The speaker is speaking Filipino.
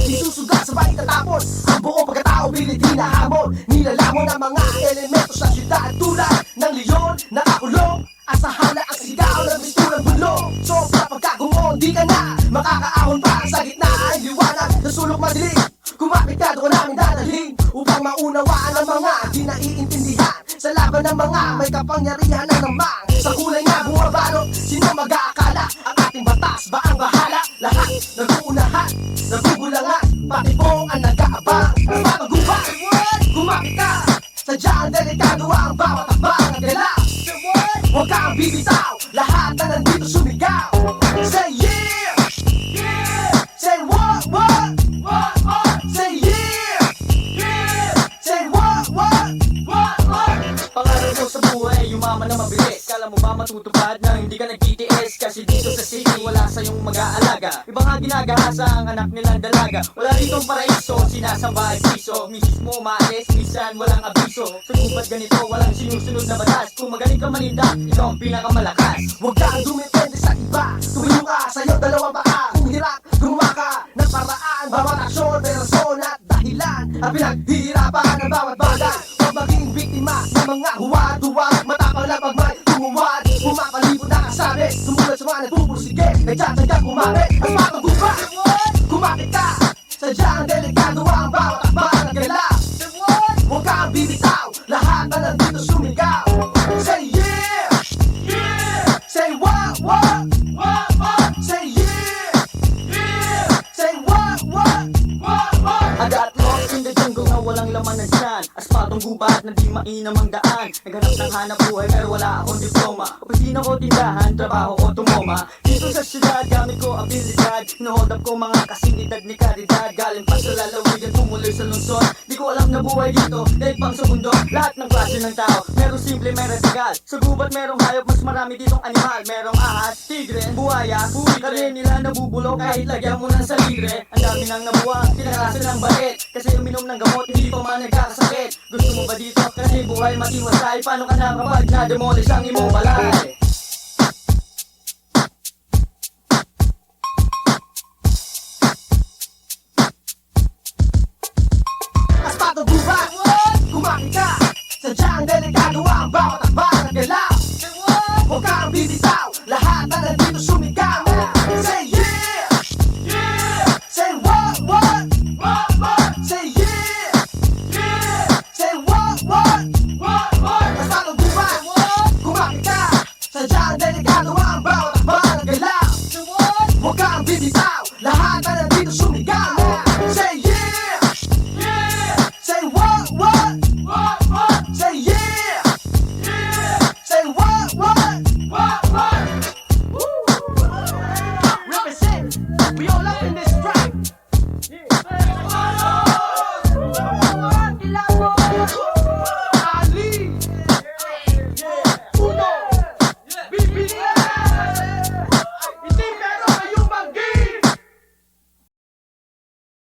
isusugat sabay tatapos ang buong pagkatao pilit hinahamon. Nilalamon ang mga elemento sa syudad tulad ng leon nakakulong. Asahan na ang sigaw ng misturang bulong. Sobra pagkagumon, di ka na makakaahon pa sa gitna ay liwanag na sulok madilim. Kumapit ka doon namin dadalhin upang maunawaan ang mga di naiintindihan sa laban ng mga may kapangyarihan na namang sa kulay na bumabalot. Sino mag-aakala ang ating batas ba ang bahala? Lahat nag-uunahan, nagugulangan, pati pong ang nag-aabang napapagubay. Kumapit ka, sadyang delikado ang bawat abang at galaw. Huwag kang bibitaw, lahat na nandito sumigaw. Say yeah! Yeah! Say what? What? What? What? Say yeah! Yeah! Say what? What? What? What? Pangarap mo sa buhay, yumaman na mabilis. Kala mo ba matutupad na hindi ka nag-TTS? Kasi dito sa city, wala sa'yong mag-aalaga. Iba nga ginagahasa ang anak nilang dalaga. Wala ritong paraiso, sinasamba ay piso. Misis mo maalis, minsan walang abiso. Sa gubat ganito, walang sinusunod na batas. Kung magaling ka maninda, ikaw ang pinakamalakas. Huwag kang dumipende sa iba. Tumayo ka sa'yo dalawang paa. Kung hirap, gumawa ka ng paraan. Bawat aksyon, may rason at dahilan ang pinaghihirapan ng bawat bagay. Huwag maging biktima ng mga huwad-huwad. Matapang lang pag may tumuwad. Pumapalibot na kasabi, sumulat sa mga nagpupursige. Nagtsatsagang kumapit at matugubat. Kumapit ka, sadyang delikado ang bawat akbang at galaw. Huwag kang bibitaw, lahat na nandito sumigaw. Say yeah! Yeah! Say what? What? What? What? Say yeah! Yeah! Say what? What? What? What? I got lost in the jungle na walang laman ng tiyan. Aspatong gubat na di mainam ang daan. Naghanap ng hanap buhay pero wala akong diploma. Opisina ko tindahan, trabaho ko tumoma. Dito sa syudad, gamit ko abilidad. Hinohold up ko mga kasingitad ni karidad. Galing pa sa lalawigan, tumuloy sa lungsod. Di ko alam na buhay dito, dahil pang sa mundo. Lahat ng klase ng tao, merong simple, may radical. Sa gubat merong hayop, mas marami ditong animal. Merong ahas, tigre, buhaya, buwi ka rin nila nabubulok kahit lagyan mo ng salire. Ang dami nang nabuwang, tinakasan ng bait. Kasi uminom ng gamot, hindi pa man nagkakasakit. Gusto mo ba dito? Kasi buhay matiwasay. Paano ka na kapag na-demolish ang imong balay? Aspato gubat, kumapit ka, sadyang delikado ang bawat akbang at galaw. Huwag kang bibitaw.